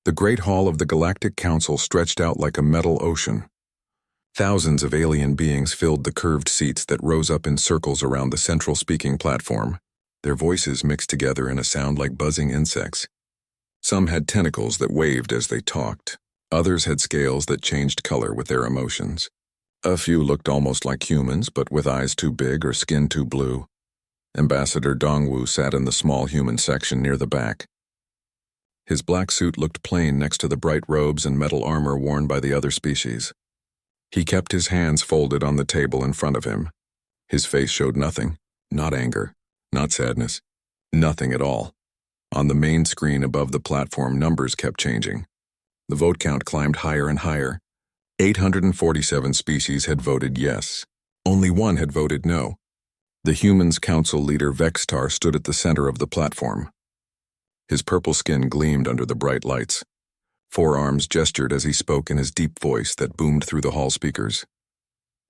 The Great Hall of the Galactic Council stretched out like a metal ocean. Thousands of alien beings filled the curved seats that rose up in circles around the central speaking platform, their voices mixed together in a sound like buzzing insects. Some had tentacles that waved as they talked. Others had scales that changed color with their emotions. A few looked almost like humans, but with eyes too big or skin too blue. Ambassador Dongwu sat in the small human section near the back. His black suit looked plain next to the bright robes and metal armor worn by the other species. He kept his hands folded on the table in front of him. His face showed nothing, not anger, not sadness, nothing at all. On the main screen above the platform, numbers kept changing. The vote count climbed higher and higher. 847 species had voted yes. Only one had voted no. The Humans' Council leader Vextar stood at the center of the platform. His purple skin gleamed under the bright lights. Forearms gestured as he spoke in his deep voice that boomed through the hall speakers.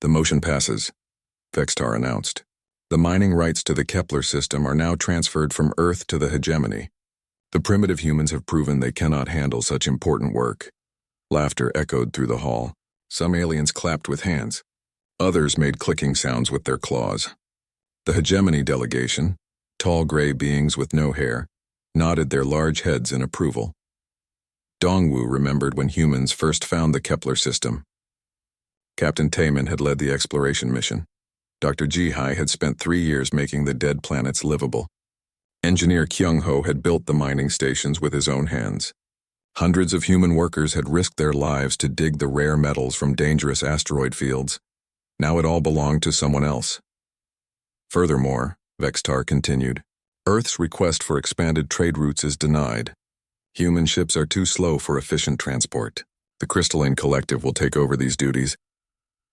"The motion passes," Vextar announced. "The mining rights to the Kepler system are now transferred from Earth to the hegemony. The primitive humans have proven they cannot handle such important work." Laughter echoed through the hall. Some aliens clapped with hands. Others made clicking sounds with their claws. The hegemony delegation, tall gray beings with no hair, nodded their large heads in approval. Dongwu remembered when humans first found the Kepler system. Captain Taemin had led the exploration mission. Dr. Jihai had spent 3 years making the dead planets livable. Engineer Kyung-ho had built the mining stations with his own hands. Hundreds of human workers had risked their lives to dig the rare metals from dangerous asteroid fields. Now it all belonged to someone else. Furthermore, Vextar continued, Earth's request for expanded trade routes is denied. Human ships are too slow for efficient transport. The Crystalline Collective will take over these duties.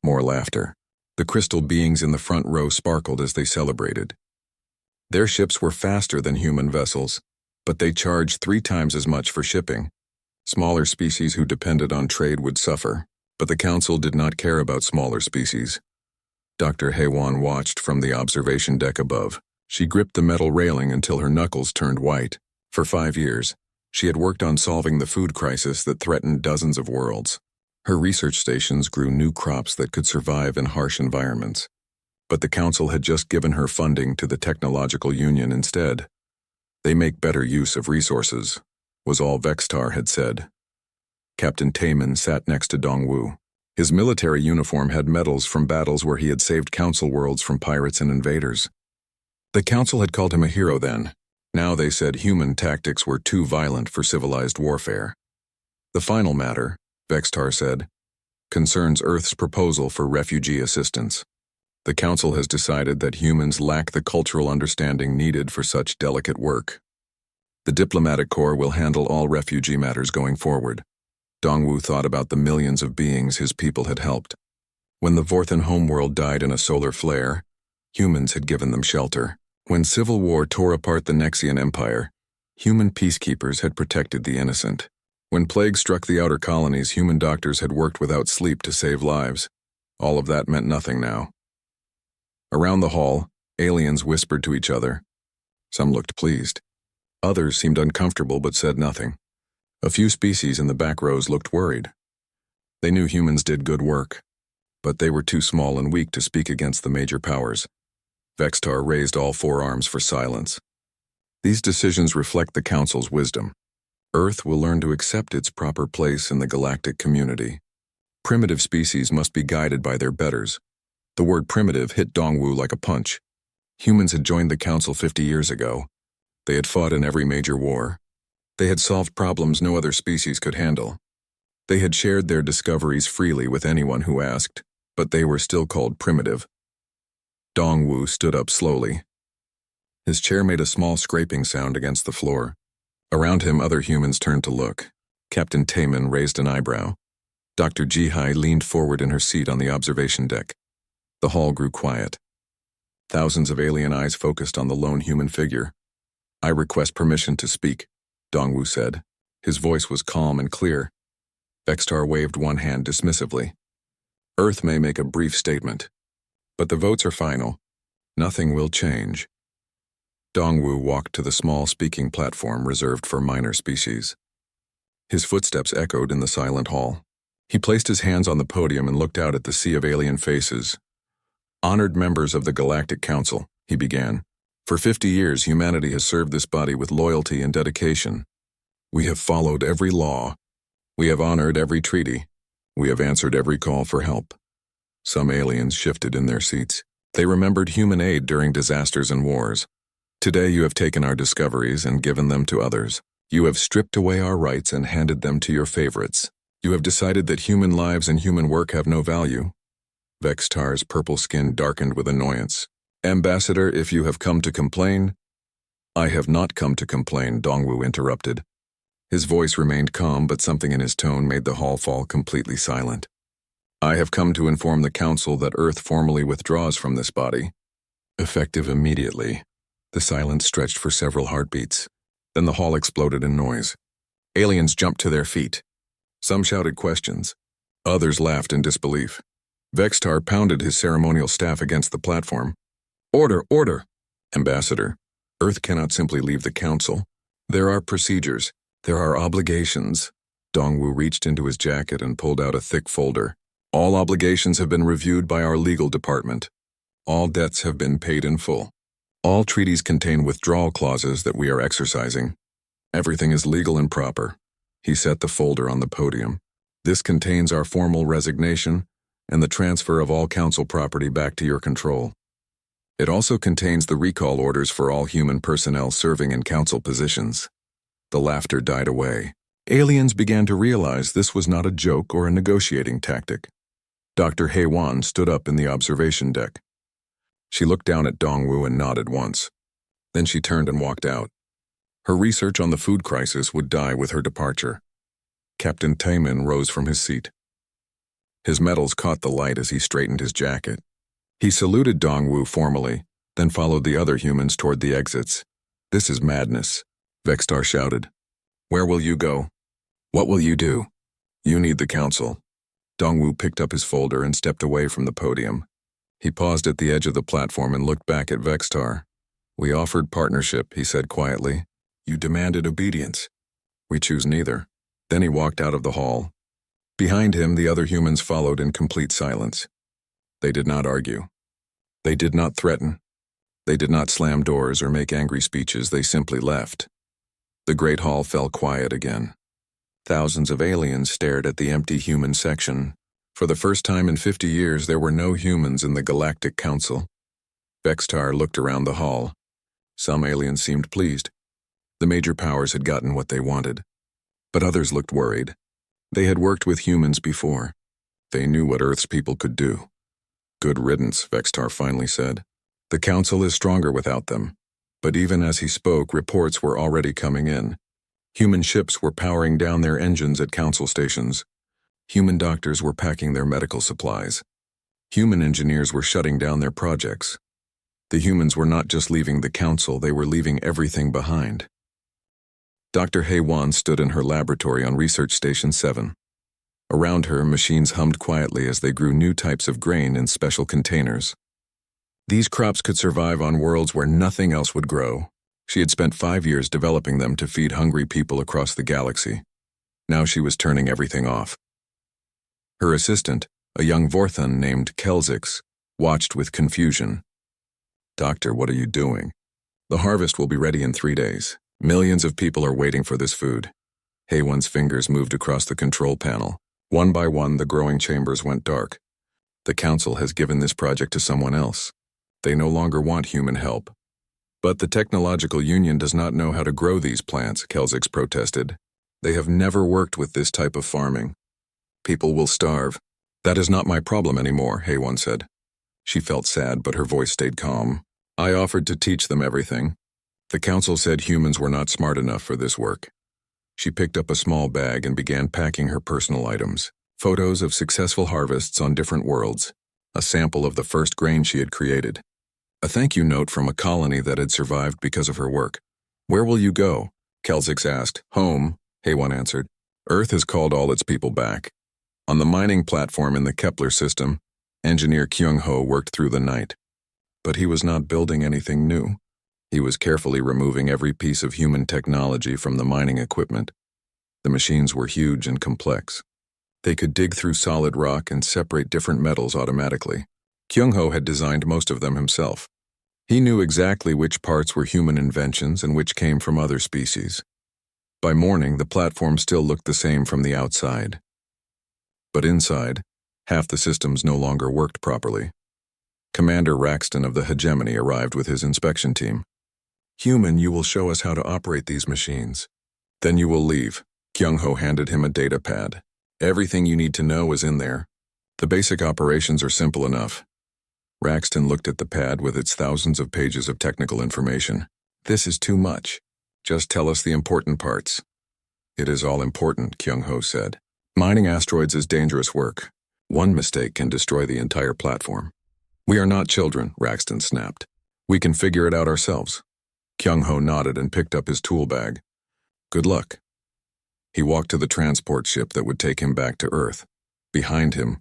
More laughter. The crystal beings in the front row sparkled as they celebrated. Their ships were faster than human vessels, but they charged 3 times as much for shipping. Smaller species who depended on trade would suffer, but the Council did not care about smaller species. Dr. Haewon watched from the observation deck above. She gripped the metal railing until her knuckles turned white. For 5 years, she had worked on solving the food crisis that threatened dozens of worlds. Her research stations grew new crops that could survive in harsh environments. But the Council had just given her funding to the Technological Union instead. They make better use of resources, was all Vextar had said. Captain Taemin sat next to Dongwu. His military uniform had medals from battles where he had saved Council worlds from pirates and invaders. The Council had called him a hero then. Now they said human tactics were too violent for civilized warfare. The final matter, Vextar said, concerns Earth's proposal for refugee assistance. The Council has decided that humans lack the cultural understanding needed for such delicate work. The Diplomatic Corps will handle all refugee matters going forward. Dongwu thought about the millions of beings his people had helped. When the Vorthan homeworld died in a solar flare, humans had given them shelter. When civil war tore apart the Nexian Empire, human peacekeepers had protected the innocent. When plague struck the outer colonies, human doctors had worked without sleep to save lives. All of that meant nothing now. Around the hall, aliens whispered to each other. Some looked pleased. Others seemed uncomfortable but said nothing. A few species in the back rows looked worried. They knew humans did good work, but they were too small and weak to speak against the major powers. Vextar raised all 4 arms for silence. These decisions reflect the Council's wisdom. Earth will learn to accept its proper place in the galactic community. Primitive species must be guided by their betters. The word primitive hit Dongwu like a punch. Humans had joined the Council 50 years ago. They had fought in every major war. They had solved problems no other species could handle. They had shared their discoveries freely with anyone who asked, but they were still called primitive. Dongwu stood up slowly. His chair made a small scraping sound against the floor. Around him, other humans turned to look. Captain Taemin raised an eyebrow. Dr. Jihai leaned forward in her seat on the observation deck. The hall grew quiet. Thousands of alien eyes focused on the lone human figure. "I request permission to speak," Dongwu said. His voice was calm and clear. Vextar waved one hand dismissively. "Earth may make a brief statement, but the votes are final. Nothing will change." Dongwu walked to the small speaking platform reserved for minor species. His footsteps echoed in the silent hall. He placed his hands on the podium and looked out at the sea of alien faces. "Honored members of the Galactic Council," he began. "For 50 years, humanity has served this body with loyalty and dedication. We have followed every law. We have honored every treaty. We have answered every call for help." Some aliens shifted in their seats. They remembered human aid during disasters and wars. "Today you have taken our discoveries and given them to others. You have stripped away our rights and handed them to your favorites. You have decided that human lives and human work have no value." Vextar's purple skin darkened with annoyance. "Ambassador, if you have come to complain—" "I have not come to complain," Dongwu interrupted. His voice remained calm, but something in his tone made the hall fall completely silent. "I have come to inform the Council that Earth formally withdraws from this body. Effective immediately." The silence stretched for several heartbeats. Then the hall exploded in noise. Aliens jumped to their feet. Some shouted questions. Others laughed in disbelief. Vextar pounded his ceremonial staff against the platform. "Order, order!" "Ambassador, Earth cannot simply leave the Council. There are procedures. There are obligations." Dongwu reached into his jacket and pulled out a thick folder. "All obligations have been reviewed by our legal department. All debts have been paid in full. All treaties contain withdrawal clauses that we are exercising. Everything is legal and proper." He set the folder on the podium. "This contains our formal resignation and the transfer of all Council property back to your control. It also contains the recall orders for all human personnel serving in Council positions." The laughter died away. Aliens began to realize this was not a joke or a negotiating tactic. Dr. Heiwan stood up in the observation deck. She looked down at Dongwu and nodded once. Then she turned and walked out. Her research on the food crisis would die with her departure. Captain Taiman rose from his seat. His medals caught the light as he straightened his jacket. He saluted Dongwu formally, then followed the other humans toward the exits. "This is madness," Vextar shouted. "Where will you go? What will you do? You need the Council." Dongwu picked up his folder and stepped away from the podium. He paused at the edge of the platform and looked back at Vextar. "We offered partnership," he said quietly. "You demanded obedience. We choose neither." Then he walked out of the hall. Behind him, the other humans followed in complete silence. They did not argue. They did not threaten. They did not slam doors or make angry speeches. They simply left. The great hall fell quiet again. Thousands of aliens stared at the empty human section. For the first time in 50 years, there were no humans in the Galactic Council. Vextar looked around the hall. Some aliens seemed pleased. The major powers had gotten what they wanted. But others looked worried. They had worked with humans before. They knew what Earth's people could do. "Good riddance," Vextar finally said. "The Council is stronger without them." But even as he spoke, reports were already coming in. Human ships were powering down their engines at Council stations. Human doctors were packing their medical supplies. Human engineers were shutting down their projects. The humans were not just leaving the Council, they were leaving everything behind. Dr. Heiwan stood in her laboratory on Research Station 7. Around her, machines hummed quietly as they grew new types of grain in special containers. These crops could survive on worlds where nothing else would grow. She had spent 5 years developing them to feed hungry people across the galaxy. Now she was turning everything off. Her assistant, a young Vorthon named Kelzix, watched with confusion. "Doctor, what are you doing? The harvest will be ready in 3 days. Millions of people are waiting for this food." Heiwan's fingers moved across the control panel. One by one, the growing chambers went dark. "The Council has given this project to someone else. They no longer want human help." "But the Technological Union does not know how to grow these plants," Kelzix protested. "They have never worked with this type of farming. People will starve." "That is not my problem anymore," Heiwan said. She felt sad, but her voice stayed calm. "I offered to teach them everything. The Council said humans were not smart enough for this work." She picked up a small bag and began packing her personal items. Photos of successful harvests on different worlds. A sample of the first grain she had created. A thank you note from a colony that had survived because of her work. "Where will you go?" Kelzix asked. "Home," Heiwan answered. "Earth has called all its people back." On the mining platform in the Kepler system, engineer Kyung-ho worked through the night. But he was not building anything new. He was carefully removing every piece of human technology from the mining equipment. The machines were huge and complex. They could dig through solid rock and separate different metals automatically. Kyung-ho had designed most of them himself. He knew exactly which parts were human inventions and which came from other species. By morning, the platform still looked the same from the outside. But inside, half the systems no longer worked properly. Commander Raxton of the Hegemony arrived with his inspection team. "Human, you will show us how to operate these machines. Then you will leave." Kyung-ho handed him a data pad. "Everything you need to know is in there. The basic operations are simple enough." Raxton looked at the pad with its thousands of pages of technical information. "This is too much. Just tell us the important parts." "It is all important," Kyung-ho said. "Mining asteroids is dangerous work. One mistake can destroy the entire platform." "We are not children," Raxton snapped. "We can figure it out ourselves." Kyung-ho nodded and picked up his tool bag. "Good luck." He walked to the transport ship that would take him back to Earth. Behind him,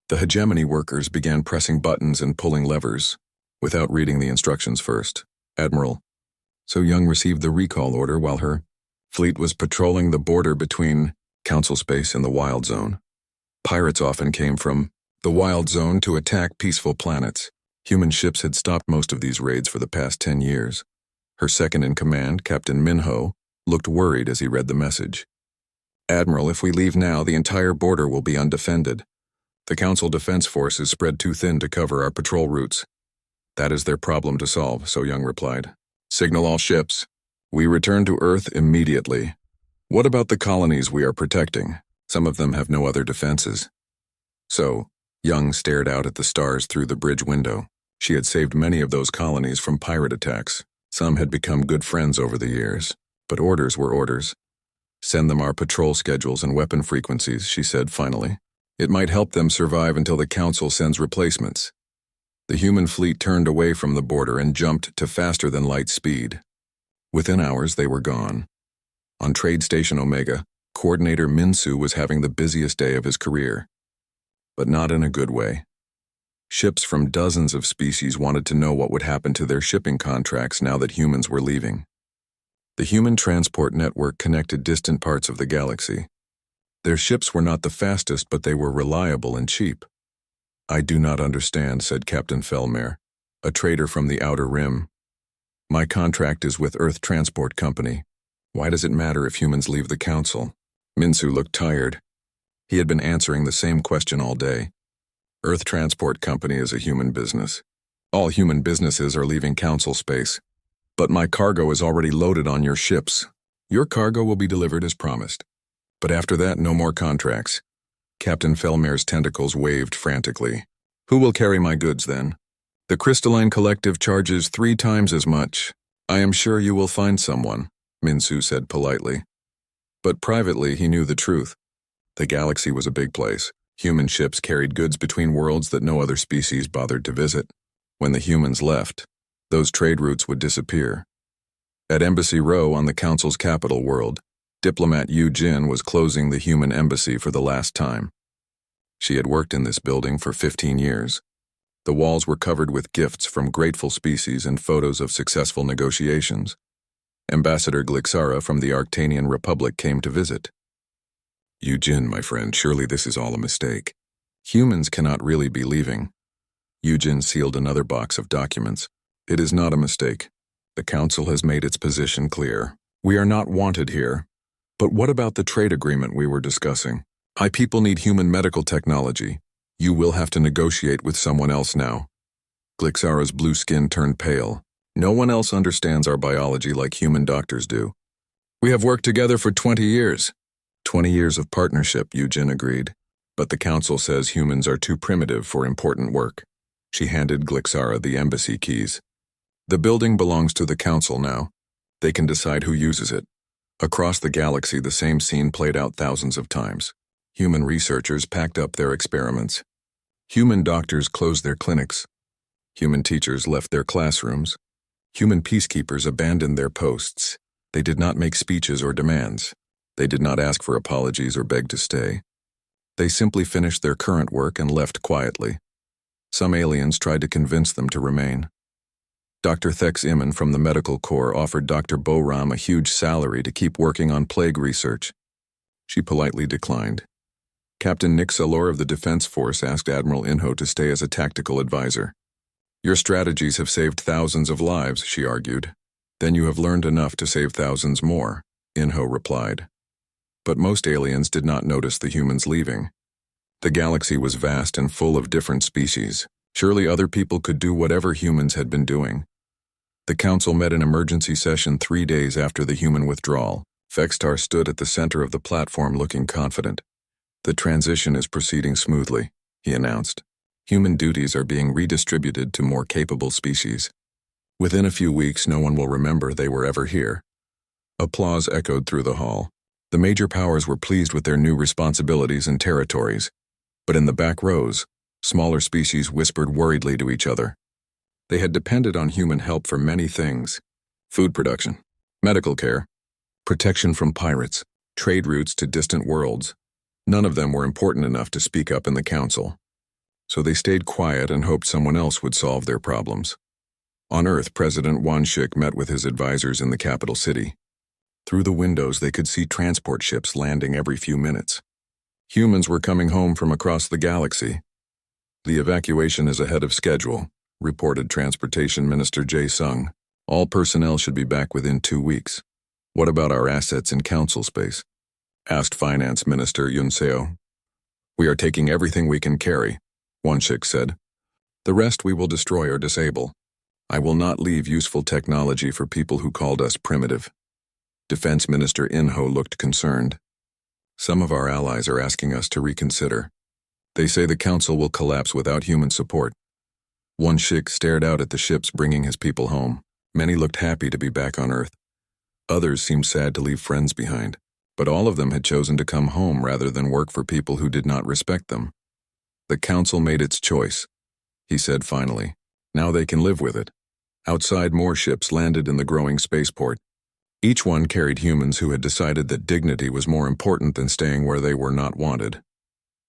the Hegemony workers began pressing buttons and pulling levers, without reading the instructions first. "Admiral, So Young received the recall order while her fleet was patrolling the border between Council Space and the Wild Zone. Pirates often came from the Wild Zone to attack peaceful planets. Human ships had stopped most of these raids for the past 10 years. Her second-in-command, Captain Minho, looked worried as he read the message. "Admiral, if we leave now, the entire border will be undefended. The Council Defense Force is spread too thin to cover our patrol routes." "That is their problem to solve," So Young replied. "Signal all ships. We return to Earth immediately. What about the colonies we are protecting? Some of them have no other defenses." So Young stared out at the stars through the bridge window. She had saved many of those colonies from pirate attacks. Some had become good friends over the years, but orders were orders. "Send them our patrol schedules and weapon frequencies," she said finally. "It might help them survive until the Council sends replacements." The human fleet turned away from the border and jumped to faster-than-light speed. Within hours, they were gone. On Trade Station Omega, Coordinator Minsu was having the busiest day of his career. But not in a good way. Ships from dozens of species wanted to know what would happen to their shipping contracts now that humans were leaving. The human transport network connected distant parts of the galaxy. Their ships were not the fastest, but they were reliable and cheap. "I do not understand," said Captain Fellmare, a trader from the Outer Rim. "My contract is with Earth Transport Company. Why does it matter if humans leave the Council?" Minsu looked tired. He had been answering the same question all day. Earth Transport Company is a human business. All human businesses are leaving Council space. But my cargo is already loaded on your ships. Your cargo will be delivered as promised. But after that, no more contracts. Captain Fellmare's tentacles waved frantically. "Who will carry my goods then? The Crystalline Collective charges 3 times as much. I am sure you will find someone," Minsu said politely. But privately, he knew the truth. The galaxy was a big place. Human ships carried goods between worlds that no other species bothered to visit. When the humans left, those trade routes would disappear. At Embassy Row on the Council's capital world, diplomat Yu Jin was closing the human embassy for the last time. She had worked in this building for 15 years. The walls were covered with gifts from grateful species and photos of successful negotiations. Ambassador Glixara from the Arctanian Republic came to visit. "Yu Jin, my friend, surely this is all a mistake. Humans cannot really be leaving." Yu Jin sealed another box of documents. "It is not a mistake. The Council has made its position clear. We are not wanted here. But what about the trade agreement we were discussing? My people need human medical technology. You will have to negotiate with someone else now." Glixara's blue skin turned pale. "No one else understands our biology like human doctors do. We have worked together for 20 years. 20 years of partnership," Yu Jin agreed. "But the Council says humans are too primitive for important work." She handed Glixara the embassy keys. "The building belongs to the Council now. They can decide who uses it." Across the galaxy, the same scene played out thousands of times. Human researchers packed up their experiments. Human doctors closed their clinics. Human teachers left their classrooms. Human peacekeepers abandoned their posts. They did not make speeches or demands. They did not ask for apologies or beg to stay. They simply finished their current work and left quietly. Some aliens tried to convince them to remain. Dr. Thex Iman from the Medical Corps offered Dr. Boram a huge salary to keep working on plague research. She politely declined. Captain Nick Salor of the Defense Force asked Admiral Inho to stay as a tactical advisor. Your strategies have saved thousands of lives, she argued. Then you have learned enough to save thousands more, Inho replied. But most aliens did not notice the humans leaving. The galaxy was vast and full of different species. Surely other people could do whatever humans had been doing. The council met in emergency session 3 days after the human withdrawal. Vextar stood at the center of the platform looking confident. The transition is proceeding smoothly, he announced. Human duties are being redistributed to more capable species. Within a few weeks, no one will remember they were ever here. Applause echoed through the hall. The major powers were pleased with their new responsibilities and territories. But in the back rows, smaller species whispered worriedly to each other. They had depended on human help for many things: food production, medical care, protection from pirates, trade routes to distant worlds. None of them were important enough to speak up in the council. So they stayed quiet and hoped someone else would solve their problems. On Earth, President Wan Shik met with his advisors in the capital city. Through the windows, they could see transport ships landing every few minutes. Humans were coming home from across the galaxy. The evacuation is ahead of schedule, reported Transportation Minister Jae Sung. All personnel should be back within 2 weeks. What about our assets in council space? Asked Finance Minister Yoon Seo. We are taking everything we can carry, Wonshik said. The rest we will destroy or disable. I will not leave useful technology for people who called us primitive. Defense Minister Inho looked concerned. Some of our allies are asking us to reconsider. They say the council will collapse without human support. Wonshik stared out at the ships bringing his people home. Many looked happy to be back on Earth. Others seemed sad to leave friends behind. But all of them had chosen to come home rather than work for people who did not respect them. The council made its choice, he said finally. Now they can live with it. Outside, more ships landed in the growing spaceport. Each one carried humans who had decided that dignity was more important than staying where they were not wanted.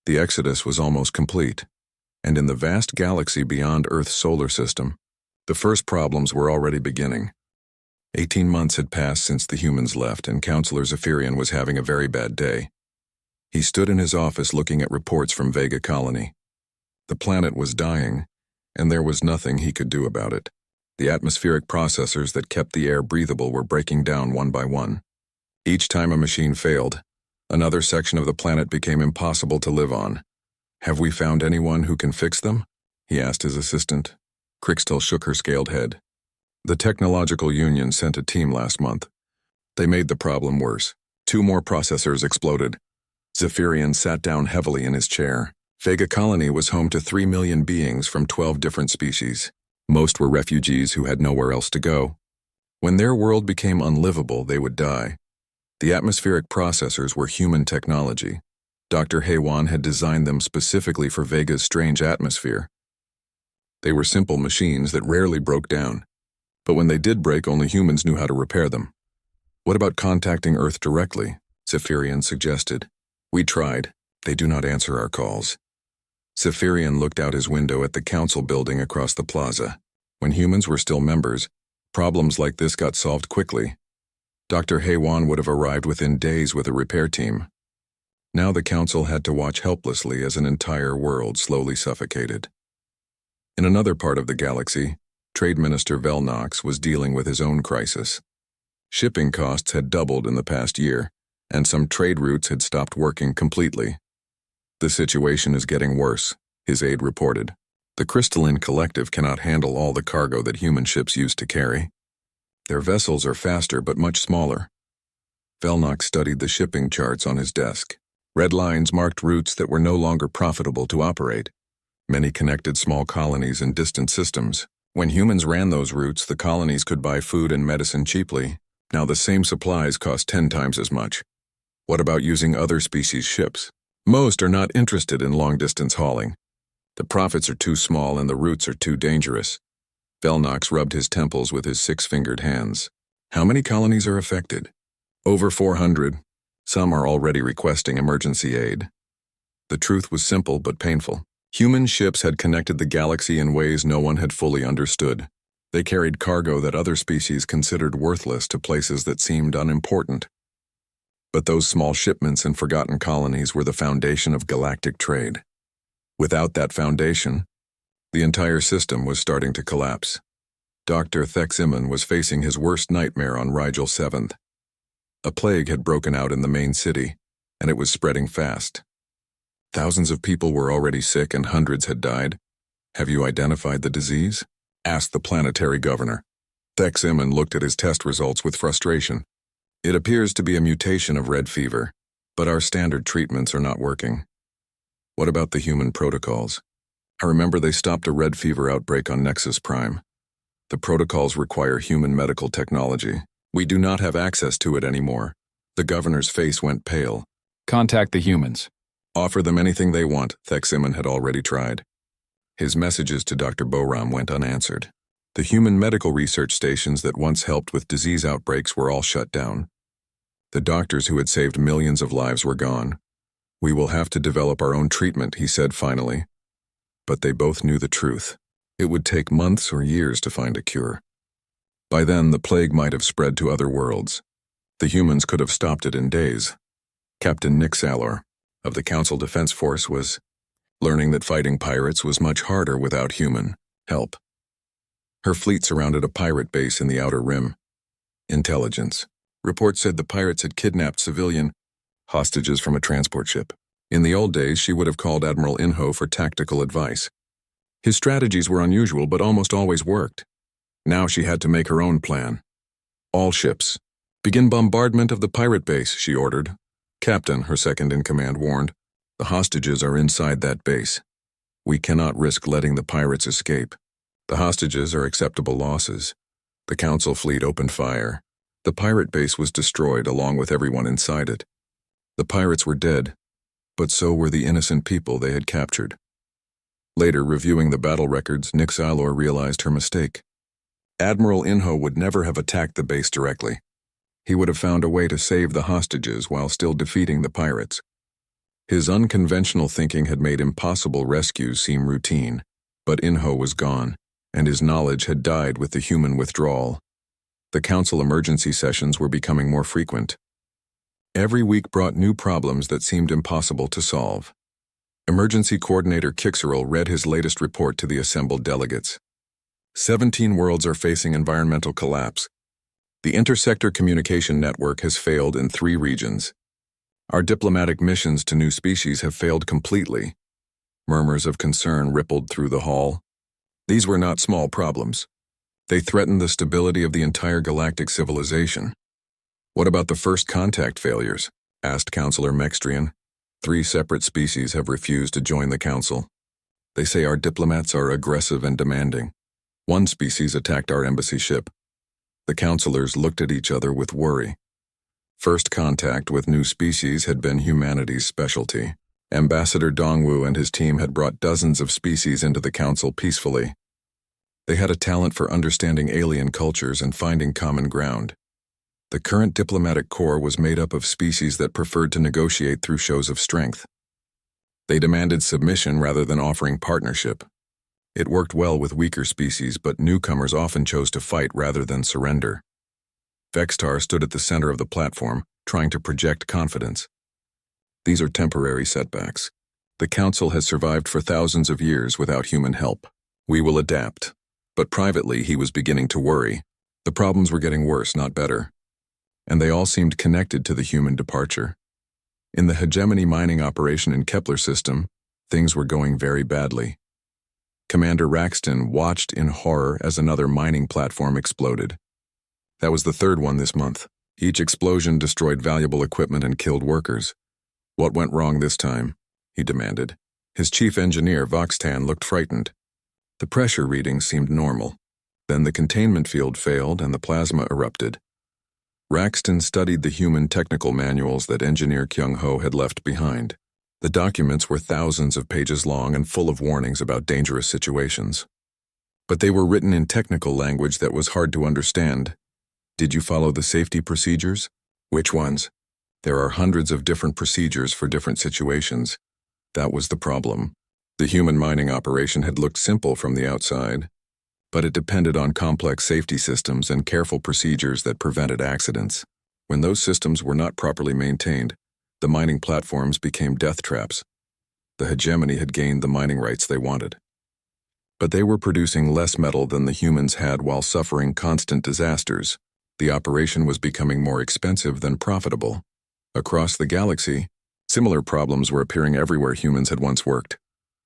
The exodus was almost complete, and in the vast galaxy beyond Earth's solar system, the first problems were already beginning. 18 months had passed since the humans left, and Counselor Zephyrian was having a very bad day. He stood in his office looking at reports from Vega Colony. The planet was dying, and there was nothing he could do about it. The atmospheric processors that kept the air breathable were breaking down one by one. Each time a machine failed, another section of the planet became impossible to live on. Have we found anyone who can fix them? He asked his assistant. Crixtel shook her scaled head. The Technological Union sent a team last month. They made the problem worse. 2 more processors exploded. Zephyrian sat down heavily in his chair. Vega Colony was home to 3 million beings from 12 different species. Most were refugees who had nowhere else to go. When their world became unlivable, they would die. The atmospheric processors were human technology. Dr. Haywan had designed them specifically for Vega's strange atmosphere. They were simple machines that rarely broke down. But when they did break, only humans knew how to repair them. What about contacting Earth directly? Zephyrian suggested. We tried. They do not answer our calls. Zephyrian looked out his window at the council building across the plaza. When humans were still members, problems like this got solved quickly. Dr. Haywan would have arrived within days with a repair team. Now the council had to watch helplessly as an entire world slowly suffocated. In another part of the galaxy, Trade Minister Velnox was dealing with his own crisis. Shipping costs had doubled in the past year, and some trade routes had stopped working completely. The situation is getting worse, his aide reported. The Crystalline Collective cannot handle all the cargo that human ships used to carry. Their vessels are faster but much smaller. Velnox studied the shipping charts on his desk. Red lines marked routes that were no longer profitable to operate. Many connected small colonies in distant systems. When humans ran those routes, the colonies could buy food and medicine cheaply. Now the same supplies cost 10 times as much. What about using other species' ships? Most are not interested in long-distance hauling. The profits are too small and the routes are too dangerous. Velnox rubbed his temples with his 6-fingered hands. How many colonies are affected? Over 400. Some are already requesting emergency aid. The truth was simple but painful. Human ships had connected the galaxy in ways no one had fully understood. They carried cargo that other species considered worthless to places that seemed unimportant. But those small shipments and forgotten colonies were the foundation of galactic trade. Without that foundation, the entire system was starting to collapse. Dr. Theximan was facing his worst nightmare on Rigel 7th. A plague had broken out in the main city, and it was spreading fast. Thousands of people were already sick and hundreds had died. "Have you identified the disease?" asked the planetary governor. Theximan looked at his test results with frustration. "It appears to be a mutation of red fever, but our standard treatments are not working." "What about the human protocols?" "I remember they stopped a red fever outbreak on Nexus Prime. The protocols require human medical technology. We do not have access to it anymore." The governor's face went pale. "Contact the humans." "Offer them anything they want," Theximan had already tried. His messages to Dr. Boram went unanswered. The human medical research stations that once helped with disease outbreaks were all shut down. The doctors who had saved millions of lives were gone. "We will have to develop our own treatment," he said finally. But they both knew the truth. It would take months or years to find a cure. By then, the plague might have spread to other worlds. The humans could have stopped it in days. Captain Nick Salor, of the Council Defense Force, was learning that fighting pirates was much harder without human help. Her fleet surrounded a pirate base in the Outer Rim. Intelligence. Reports said the pirates had kidnapped civilian hostages from a transport ship. In the old days, she would have called Admiral Inho for tactical advice. His strategies were unusual but almost always worked. Now she had to make her own plan. "All ships, begin bombardment of the pirate base," she ordered. "Captain," her second-in-command warned, "the hostages are inside that base. We cannot risk letting the pirates escape. The hostages are acceptable losses." The Council fleet opened fire. The pirate base was destroyed along with everyone inside it. The pirates were dead, but so were the innocent people they had captured. Later, reviewing the battle records, Nick Salor realized her mistake. Admiral Inho would never have attacked the base directly. He would have found a way to save the hostages while still defeating the pirates. His unconventional thinking had made impossible rescues seem routine, but Inho was gone, and his knowledge had died with the human withdrawal. The Council emergency sessions were becoming more frequent. Every week brought new problems that seemed impossible to solve. Emergency Coordinator Kixerl read his latest report to the assembled delegates. 17 worlds are facing environmental collapse. The intersector communication network has failed in 3 regions. Our diplomatic missions to new species have failed completely. Murmurs of concern rippled through the hall. These were not small problems. They threatened the stability of the entire galactic civilization. "What about the first contact failures?" asked Counselor Mextrian. 3 separate species have refused to join the Council. They say our diplomats are aggressive and demanding. 1 species attacked our embassy ship. The counselors looked at each other with worry. First contact with new species had been humanity's specialty. Ambassador Dongwu and his team had brought dozens of species into the Council peacefully. They had a talent for understanding alien cultures and finding common ground. The current diplomatic corps was made up of species that preferred to negotiate through shows of strength. They demanded submission rather than offering partnership. It worked well with weaker species, but newcomers often chose to fight rather than surrender. Vextar stood at the center of the platform, trying to project confidence. "These are temporary setbacks. The Council has survived for thousands of years without human help. We will adapt." But privately, he was beginning to worry. The problems were getting worse, not better. And they all seemed connected to the human departure. In the hegemony mining operation in Kepler system, things were going very badly. Commander Raxton watched in horror as another mining platform exploded. That was the 3rd one this month. Each explosion destroyed valuable equipment and killed workers. "What went wrong this time?" he demanded. His chief engineer, Voxtan, looked frightened. The pressure readings seemed normal. Then the containment field failed and the plasma erupted. Raxton studied the human technical manuals that Engineer Kyung-ho had left behind. The documents were thousands of pages long and full of warnings about dangerous situations. But they were written in technical language that was hard to understand. "Did you follow the safety procedures?" "Which ones?" "There are hundreds of different procedures for different situations." That was the problem. The human mining operation had looked simple from the outside, but it depended on complex safety systems and careful procedures that prevented accidents. When those systems were not properly maintained, the mining platforms became death traps. The hegemony had gained the mining rights they wanted. But they were producing less metal than the humans had while suffering constant disasters. The operation was becoming more expensive than profitable. Across the galaxy, similar problems were appearing everywhere humans had once worked.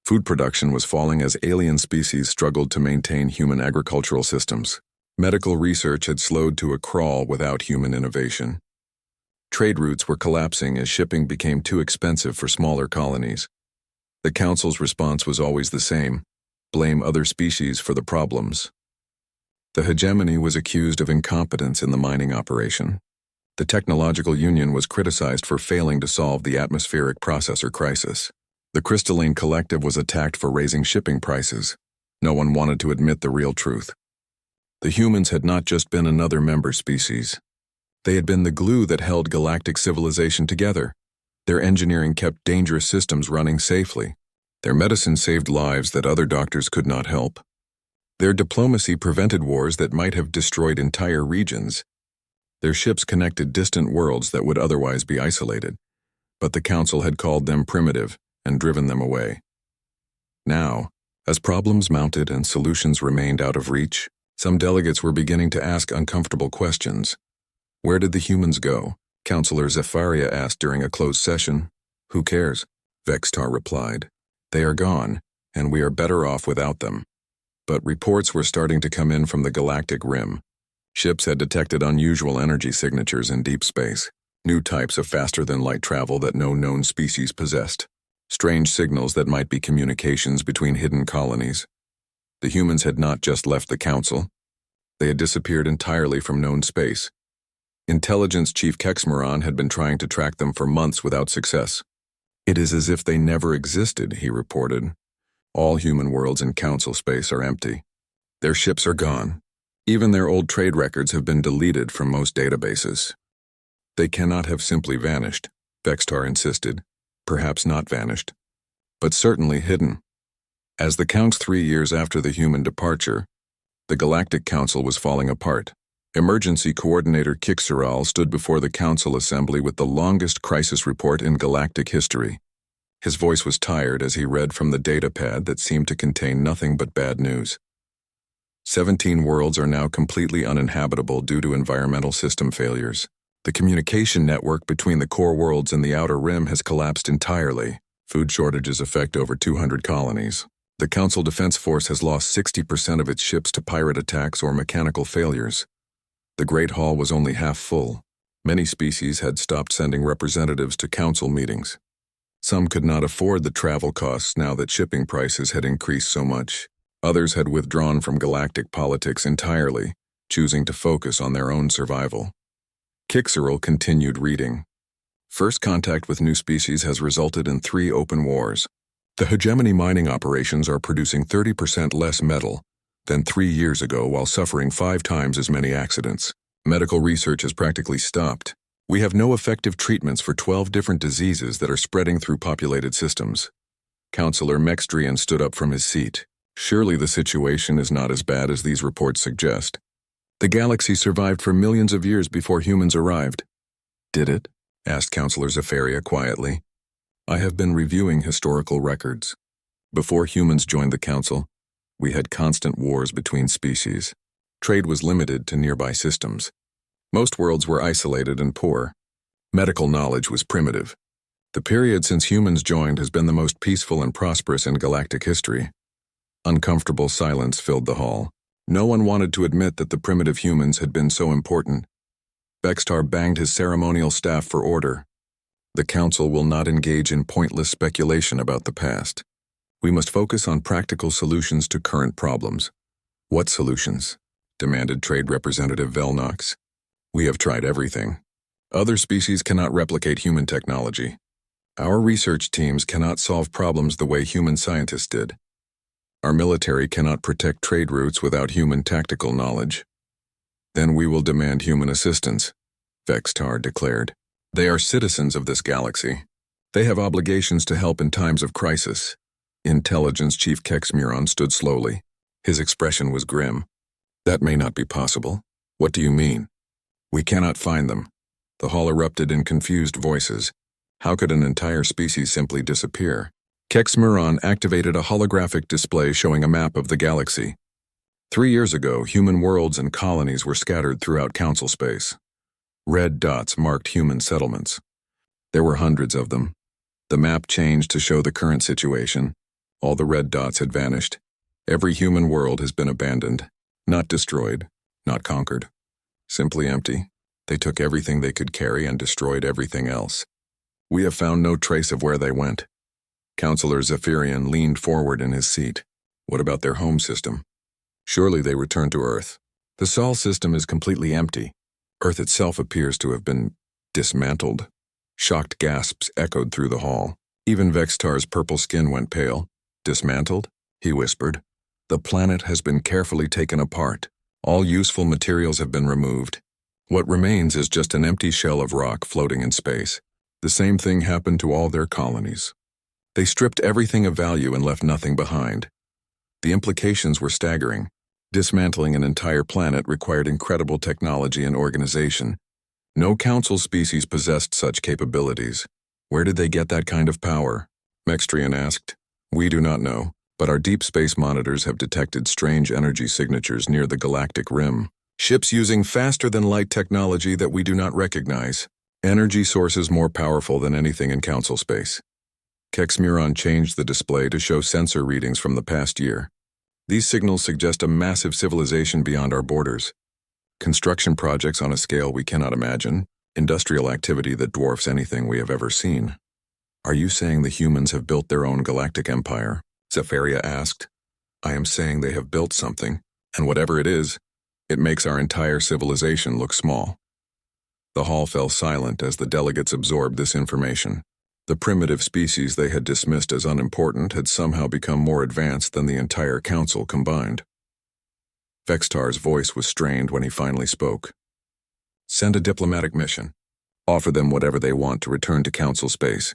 Food production was falling as alien species struggled to maintain human agricultural systems. Medical research had slowed to a crawl without human innovation. Trade routes were collapsing as shipping became too expensive for smaller colonies. The Council's response was always the same: blame other species for the problems. The hegemony was accused of incompetence in the mining operation. The Technological Union was criticized for failing to solve the atmospheric processor crisis. The Crystalline Collective was attacked for raising shipping prices. No one wanted to admit the real truth. The humans had not just been another member species. They had been the glue that held galactic civilization together. Their engineering kept dangerous systems running safely. Their medicine saved lives that other doctors could not help. Their diplomacy prevented wars that might have destroyed entire regions. Their ships connected distant worlds that would otherwise be isolated. But the Council had called them primitive and driven them away. Now, as problems mounted and solutions remained out of reach, some delegates were beginning to ask uncomfortable questions. Where did the humans go? Councillor Zephyria asked during a closed session. Who cares? Vextar replied. They are gone, and we are better off without them. But reports were starting to come in from the galactic rim. Ships had detected unusual energy signatures in deep space, new types of faster-than-light travel that no known species possessed, strange signals that might be communications between hidden colonies. The humans had not just left the Council. They had disappeared entirely from known space. Intelligence Chief Kexmaron had been trying to track them for months without success. It is as if they never existed, he reported. All human worlds in Council space are empty. Their ships are gone. Even their old trade records have been deleted from most databases. They cannot have simply vanished, Vextar insisted. Perhaps not vanished, but certainly hidden. As the counts 3 years after the human departure, the Galactic Council was falling apart. Emergency Coordinator Kixeral stood before the Council Assembly with the longest crisis report in galactic history. His voice was tired as he read from the datapad that seemed to contain nothing but bad news. 17 worlds are now completely uninhabitable due to environmental system failures. The communication network between the core worlds and the outer rim has collapsed entirely. Food shortages affect over 200 colonies. The Council Defense Force has lost 60% of its ships to pirate attacks or mechanical failures. The Great Hall was only half full. Many species had stopped sending representatives to council meetings. Some could not afford the travel costs now that shipping prices had increased so much. Others had withdrawn from galactic politics entirely, choosing to focus on their own survival. Kixeral continued reading. First contact with new species has resulted in 3 open wars. The hegemony mining operations are producing 30% less metal than 3 years ago while suffering 5 times as many accidents. Medical research has practically stopped. We have no effective treatments for 12 different diseases that are spreading through populated systems. Councillor Mextrian stood up from his seat. Surely the situation is not as bad as these reports suggest. The galaxy survived for millions of years before humans arrived. Did it? Asked Councillor Zephyria quietly. I have been reviewing historical records. Before humans joined the Council, we had constant wars between species. Trade was limited to nearby systems. Most worlds were isolated and poor. Medical knowledge was primitive. The period since humans joined has been the most peaceful and prosperous in galactic history. Uncomfortable silence filled the hall. No one wanted to admit that the primitive humans had been so important. Vextar banged his ceremonial staff for order. The Council will not engage in pointless speculation about the past. We must focus on practical solutions to current problems. What solutions? Demanded Trade Representative Velnox. We have tried everything. Other species cannot replicate human technology. Our research teams cannot solve problems the way human scientists did. Our military cannot protect trade routes without human tactical knowledge. Then we will demand human assistance, Vextar declared. They are citizens of this galaxy. They have obligations to help in times of crisis. Intelligence Chief Kexmuron stood slowly. His expression was grim. That may not be possible. What do you mean? We cannot find them. The hall erupted in confused voices. How could an entire species simply disappear? Kexmuron activated a holographic display showing a map of the galaxy. 3 years ago, human worlds and colonies were scattered throughout council space. Red dots marked human settlements. There were hundreds of them. The map changed to show the current situation. All the red dots had vanished. Every human world has been abandoned. Not destroyed, not conquered. Simply empty. They took everything they could carry and destroyed everything else. We have found no trace of where they went. Councillor Zephyrian leaned forward in his seat. What about their home system? Surely they returned to Earth. The Sol system is completely empty. Earth itself appears to have been dismantled. Shocked gasps echoed through the hall. Even Vextar's purple skin went pale. Dismantled? He whispered. The planet has been carefully taken apart. All useful materials have been removed. What remains is just an empty shell of rock floating in space. The same thing happened to all their colonies. They stripped everything of value and left nothing behind. The implications were staggering. Dismantling an entire planet required incredible technology and organization. No council species possessed such capabilities. Where did they get that kind of power? Mextrian asked. We do not know, but our deep space monitors have detected strange energy signatures near the galactic rim. Ships using faster-than-light technology that we do not recognize. Energy sources more powerful than anything in council space. Kexmuron changed the display to show sensor readings from the past year. These signals suggest a massive civilization beyond our borders. Construction projects on a scale we cannot imagine. Industrial activity that dwarfs anything we have ever seen. Are you saying the humans have built their own galactic empire? Zephyria asked. I am saying they have built something, and whatever it is, it makes our entire civilization look small. The hall fell silent as the delegates absorbed this information. The primitive species they had dismissed as unimportant had somehow become more advanced than the entire council combined. Vextar's voice was strained when he finally spoke. Send a diplomatic mission. Offer them whatever they want to return to council space.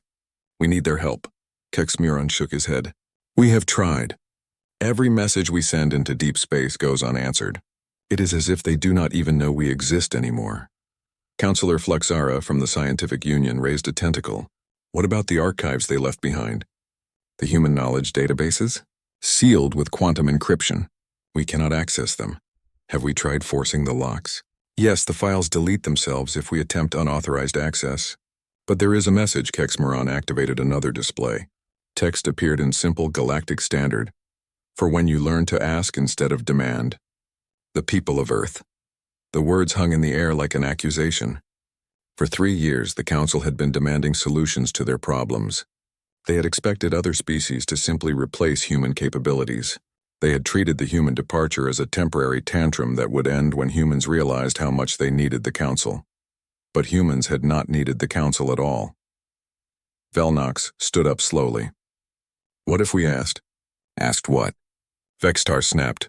We need their help. Kexmuron shook his head. We have tried. Every message we send into deep space goes unanswered. It is as if they do not even know we exist anymore. Councillor Fluxara from the Scientific Union raised a tentacle. What about the archives they left behind? The human knowledge databases? Sealed with quantum encryption. We cannot access them. Have we tried forcing the locks? Yes, the files delete themselves if we attempt unauthorized access. But there is a message. Kexmuron activated another display. Text appeared in simple galactic standard. For when you learn to ask instead of demand. The people of Earth. The words hung in the air like an accusation. For 3 years, the Council had been demanding solutions to their problems. They had expected other species to simply replace human capabilities. They had treated the human departure as a temporary tantrum that would end when humans realized how much they needed the Council. But humans had not needed the Council at all. Velnox stood up slowly. What if we asked? Asked what? Vextar snapped.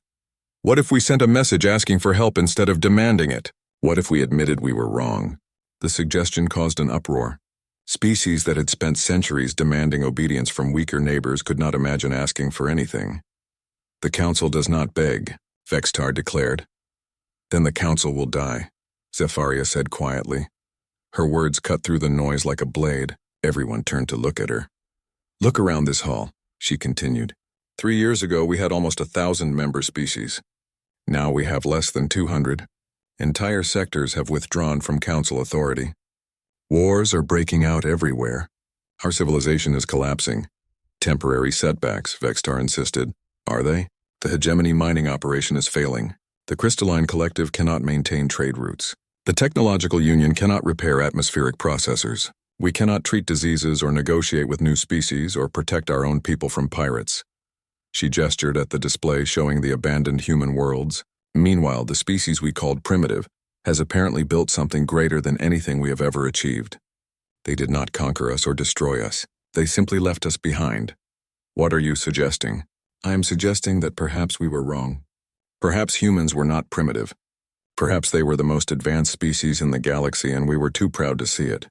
What if we sent a message asking for help instead of demanding it? What if we admitted we were wrong? The suggestion caused an uproar. Species that had spent centuries demanding obedience from weaker neighbors could not imagine asking for anything. The Council does not beg, Vextar declared. Then the Council will die, Zephyria said quietly. Her words cut through the noise like a blade. Everyone turned to look at her. Look around this hall, she continued. 3 years ago, we had almost 1,000 member species. Now we have less than 200. Entire sectors have withdrawn from Council authority. Wars are breaking out everywhere. Our civilization is collapsing. Temporary setbacks, Vextar insisted. Are they? The hegemony mining operation is failing. The crystalline collective cannot maintain trade routes. The technological union cannot repair atmospheric processors. We cannot treat diseases or negotiate with new species or protect our own people from pirates. She gestured at the display showing the abandoned human worlds. Meanwhile, the species we called primitive has apparently built something greater than anything we have ever achieved. They did not conquer us or destroy us. They simply left us behind. What are you suggesting? I am suggesting that perhaps we were wrong. Perhaps humans were not primitive. Perhaps they were the most advanced species in the galaxy and we were too proud to see it.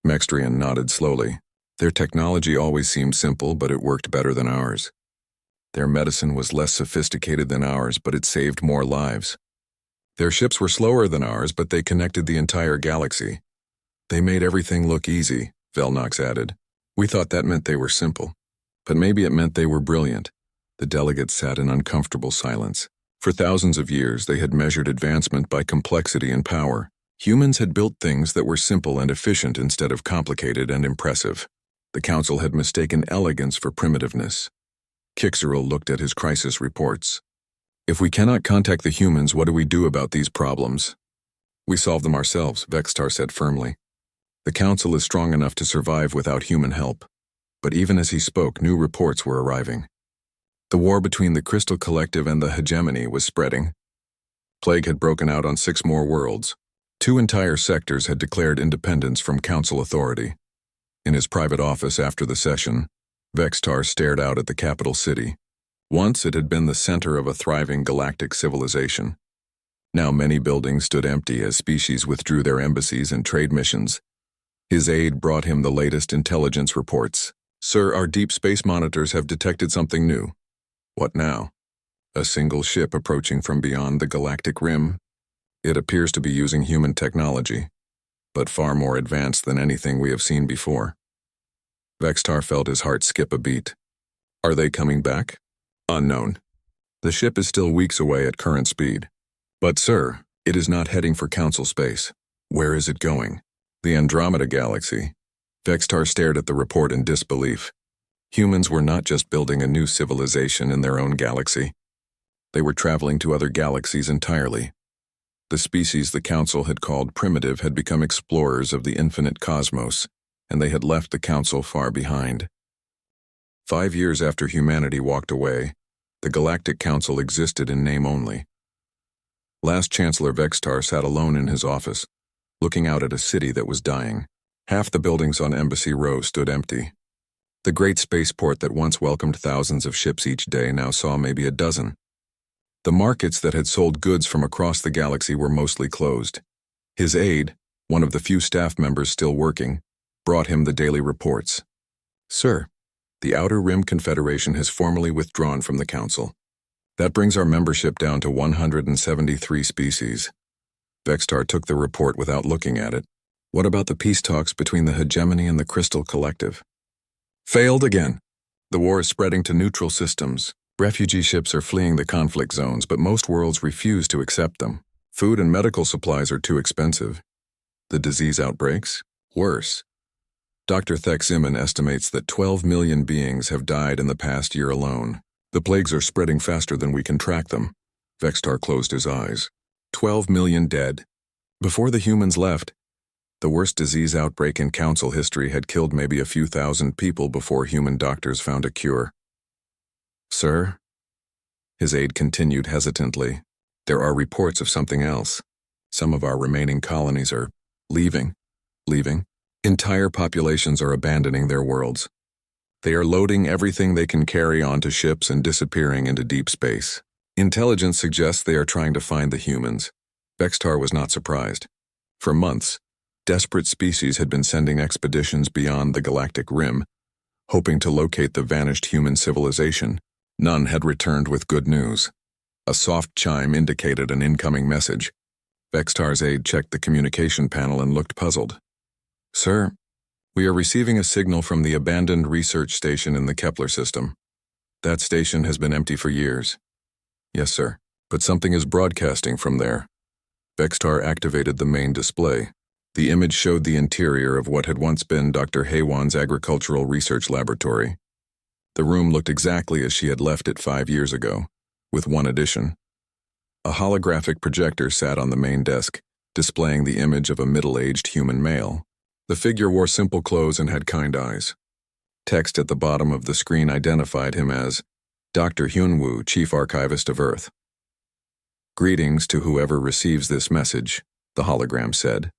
Mextrian nodded slowly. Their technology always seemed simple, but it worked better than ours. Their medicine was less sophisticated than ours, but it saved more lives. Their ships were slower than ours, but they connected the entire galaxy. They made everything look easy, Velnox added. We thought that meant they were simple. But maybe it meant they were brilliant. The delegates sat in uncomfortable silence. For thousands of years, they had measured advancement by complexity and power. Humans had built things that were simple and efficient instead of complicated and impressive. The council had mistaken elegance for primitiveness. Kixeril looked at his crisis reports. If we cannot contact the humans, what do we do about these problems? We solve them ourselves, Vextar said firmly. The council is strong enough to survive without human help. But even as he spoke, new reports were arriving. The war between the Crystal Collective and the hegemony was spreading. Plague had broken out on 6 more worlds. 2 entire sectors had declared independence from council authority. In his private office after the session, Vextar stared out at the capital city. Once it had been the center of a thriving galactic civilization. Now many buildings stood empty as species withdrew their embassies and trade missions. His aide brought him the latest intelligence reports. Sir, our deep space monitors have detected something new. What now? A single ship approaching from beyond the galactic rim. It appears to be using human technology, but far more advanced than anything we have seen before. Vextar felt his heart skip a beat. Are they coming back? Unknown. The ship is still weeks away at current speed. But sir, it is not heading for council space. Where is it going? The Andromeda Galaxy. Vextar stared at the report in disbelief. Humans were not just building a new civilization in their own galaxy. They were traveling to other galaxies entirely. The species the council had called primitive had become explorers of the infinite cosmos, and they had left the council far behind. 5 years after humanity walked away, the Galactic Council existed in name only. Last Chancellor Vextar sat alone in his office, looking out at a city that was dying. Half the buildings on Embassy Row stood empty. The great spaceport that once welcomed thousands of ships each day now saw maybe a dozen. The markets that had sold goods from across the galaxy were mostly closed. His aide, one of the few staff members still working, brought him the daily reports. Sir, the Outer Rim Confederation has formally withdrawn from the Council. That brings our membership down to 173 species. Vextar took the report without looking at it. What about the peace talks between the hegemony and the Crystal Collective? Failed again. The war is spreading to neutral systems. Refugee ships are fleeing the conflict zones, but most worlds refuse to accept them. Food and medical supplies are too expensive. The disease outbreaks? Worse. Dr. Theximon estimates that 12 million beings have died in the past year alone. The plagues are spreading faster than we can track them. Vextar closed his eyes. 12 million dead. Before the humans left, the worst disease outbreak in Council history had killed maybe a few thousand people before human doctors found a cure. Sir? His aide continued hesitantly. There are reports of something else. Some of our remaining colonies are leaving. Entire populations are abandoning their worlds. They are loading everything they can carry onto ships and disappearing into deep space. Intelligence suggests they are trying to find the humans. Vextar was not surprised. For months, desperate species had been sending expeditions beyond the galactic rim, hoping to locate the vanished human civilization. None had returned with good news. A soft chime indicated an incoming message. Vextar's aide checked the communication panel and looked puzzled. Sir, we are receiving a signal from the abandoned research station in the Kepler system. That station has been empty for years. Yes, sir, but something is broadcasting from there. Vextar activated the main display. The image showed the interior of what had once been Dr. Haywan's agricultural research laboratory. The room looked exactly as she had left it 5 years ago, with one addition. A holographic projector sat on the main desk, displaying the image of a middle-aged human male. The figure wore simple clothes and had kind eyes. Text at the bottom of the screen identified him as Dr. Hyunwoo, Chief Archivist of Earth. Greetings to whoever receives this message, the hologram said.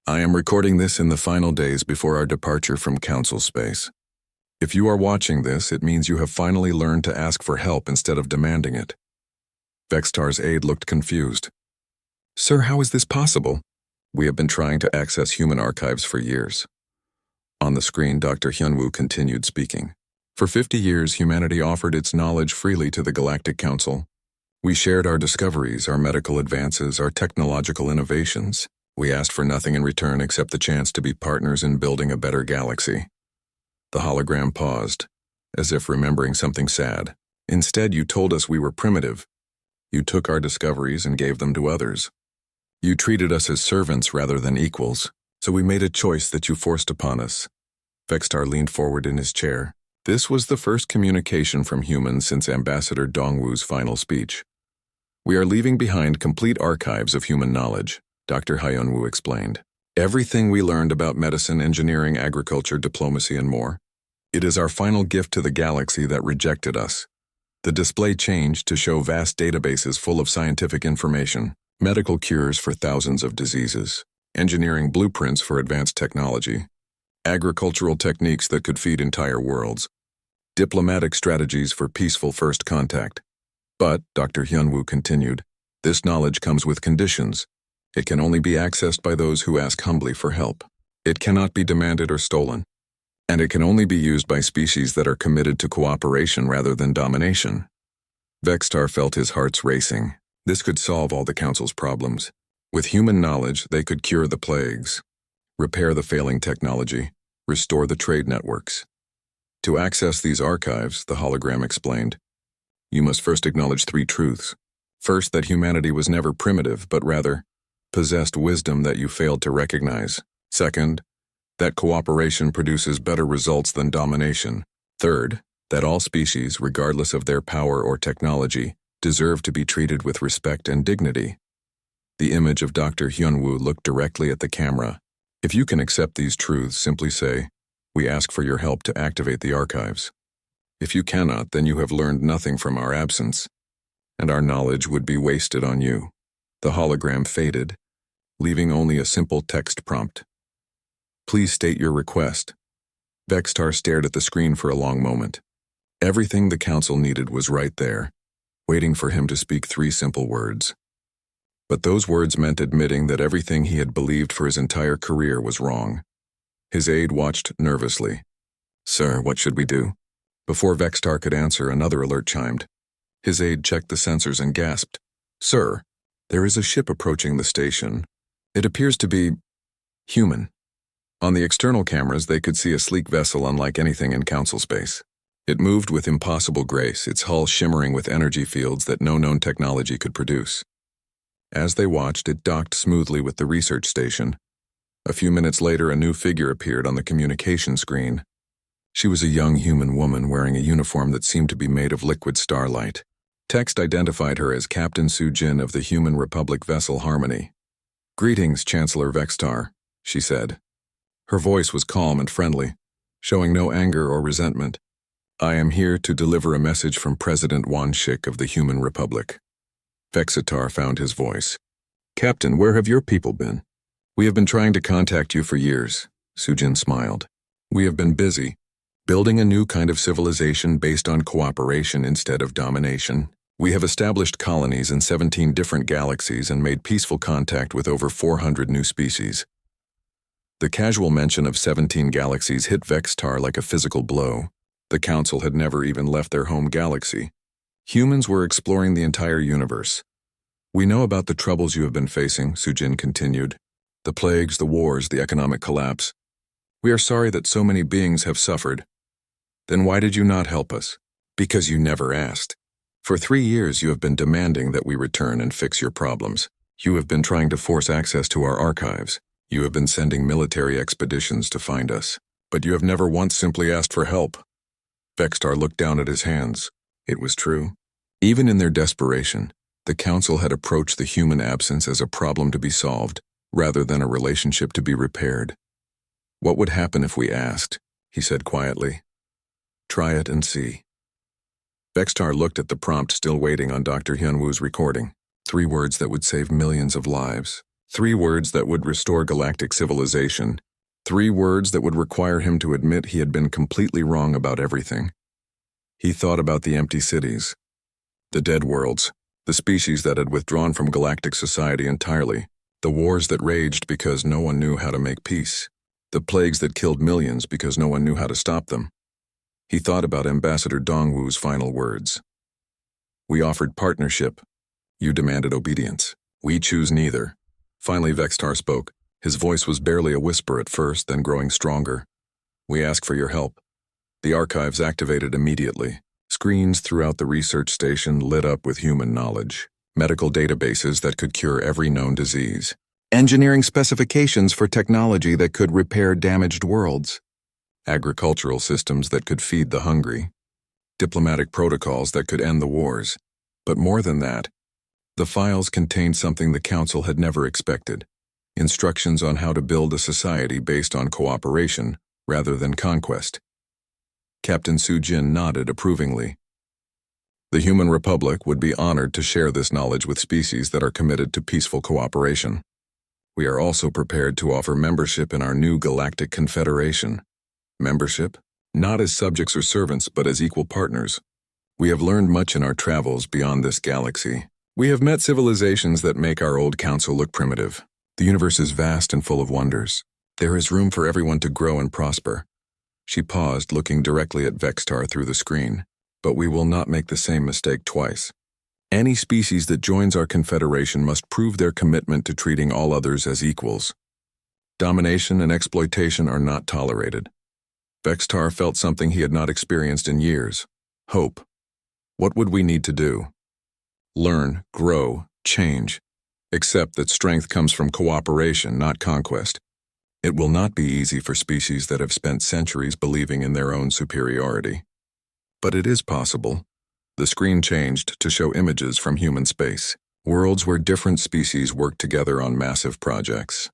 I am recording this in the final days before our departure from Council space. If you are watching this, it means you have finally learned to ask for help instead of demanding it. Vextar's aide looked confused. Sir, how is this possible? We have been trying to access human archives for years. On the screen, Dr. Hyunwoo continued speaking. For 50 years, humanity offered its knowledge freely to the Galactic Council. We shared our discoveries, our medical advances, our technological innovations. We asked for nothing in return except the chance to be partners in building a better galaxy. The hologram paused, as if remembering something sad. Instead, you told us we were primitive. You took our discoveries and gave them to others. You treated us as servants rather than equals, so we made a choice that you forced upon us. Vextar leaned forward in his chair. This was the first communication from humans since Ambassador Dongwu's final speech. We are leaving behind complete archives of human knowledge, Dr. Hyunwoo explained. Everything we learned about medicine, engineering, agriculture, diplomacy, and more. It is our final gift to the galaxy that rejected us. The display changed to show vast databases full of scientific information, medical cures for thousands of diseases, engineering blueprints for advanced technology, agricultural techniques that could feed entire worlds, diplomatic strategies for peaceful first contact. But, Dr. Hyunwoo continued, this knowledge comes with conditions. It can only be accessed by those who ask humbly for help. It cannot be demanded or stolen. And it can only be used by species that are committed to cooperation rather than domination. Vextar felt his heart's racing. This could solve all the Council's problems. With human knowledge, they could cure the plagues, repair the failing technology, restore the trade networks. To access these archives, the hologram explained, you must first acknowledge 3 truths. First, that humanity was never primitive, but rather possessed wisdom that you failed to recognize. Second, that cooperation produces better results than domination. Third, that all species, regardless of their power or technology, deserve to be treated with respect and dignity. The image of Dr. Hyunwoo looked directly at the camera. If you can accept these truths, simply say, we ask for your help to activate the archives. If you cannot, then you have learned nothing from our absence, and our knowledge would be wasted on you. The hologram faded, leaving only a simple text prompt. Please state your request. Vextar stared at the screen for a long moment. Everything the Council needed was right there, waiting for him to speak 3 simple words. But those words meant admitting that everything he had believed for his entire career was wrong. His aide watched nervously. Sir, what should we do? Before Vextar could answer, another alert chimed. His aide checked the sensors and gasped. Sir, there is a ship approaching the station. It appears to be human. On the external cameras, they could see a sleek vessel unlike anything in Council space. It moved with impossible grace, its hull shimmering with energy fields that no known technology could produce. As they watched, it docked smoothly with the research station. A few minutes later, a new figure appeared on the communication screen. She was a young human woman wearing a uniform that seemed to be made of liquid starlight. Text identified her as Captain Sujin of the Human Republic vessel Harmony. Greetings, Chancellor Vextar, she said. Her voice was calm and friendly, showing no anger or resentment. I am here to deliver a message from President Wanshik of the Human Republic. Vexatar found his voice. Captain, where have your people been? We have been trying to contact you for years, Sujin smiled. We have been busy, building a new kind of civilization based on cooperation instead of domination. We have established colonies in 17 different galaxies and made peaceful contact with over 400 new species. The casual mention of 17 galaxies hit Vextar like a physical blow. The Council had never even left their home galaxy. Humans were exploring the entire universe. We know about the troubles you have been facing, Sujin continued. The plagues, the wars, the economic collapse. We are sorry that so many beings have suffered. Then why did you not help us? Because you never asked. For 3 years you have been demanding that we return and fix your problems. You have been trying to force access to our archives. You have been sending military expeditions to find us. But you have never once simply asked for help. Vextar looked down at his hands. It was true. Even in their desperation, the Council had approached the human absence as a problem to be solved, rather than a relationship to be repaired. What would happen if we asked? He said quietly. Try it and see. Vextar looked at the prompt still waiting on Dr. Hyunwoo's recording. 3 words that would save millions of lives. 3 words that would restore galactic civilization. 3 words that would require him to admit he had been completely wrong about everything. He thought about the empty cities, the dead worlds, the species that had withdrawn from galactic society entirely, the wars that raged because no one knew how to make peace, the plagues that killed millions because no one knew how to stop them. He thought about Ambassador Dongwu's final words. We offered partnership. You demanded obedience. We choose neither. Finally, Vextar spoke. His voice was barely a whisper at first, then growing stronger. "We ask for your help." The archives activated immediately. Screens throughout the research station lit up with human knowledge. Medical databases that could cure every known disease. Engineering specifications for technology that could repair damaged worlds. Agricultural systems that could feed the hungry. Diplomatic protocols that could end the wars. But more than that, the files contained something the Council had never expected. Instructions on how to build a society based on cooperation rather than conquest. Captain Sujin nodded approvingly. The Human Republic would be honored to share this knowledge with species that are committed to peaceful cooperation. We are also prepared to offer membership in our new Galactic Confederation. Membership? Not as subjects or servants, but as equal partners. We have learned much in our travels beyond this galaxy. We have met civilizations that make our old council look primitive. The universe is vast and full of wonders. There is room for everyone to grow and prosper. She paused, looking directly at Vextar through the screen. But we will not make the same mistake twice. Any species that joins our confederation must prove their commitment to treating all others as equals. Domination and exploitation are not tolerated. Vextar felt something he had not experienced in years. Hope. What would we need to do? Learn, grow, change. Accept that strength comes from cooperation, not conquest. It will not be easy for species that have spent centuries believing in their own superiority. But it is possible. The screen changed to show images from human space, worlds where different species work together on massive projects.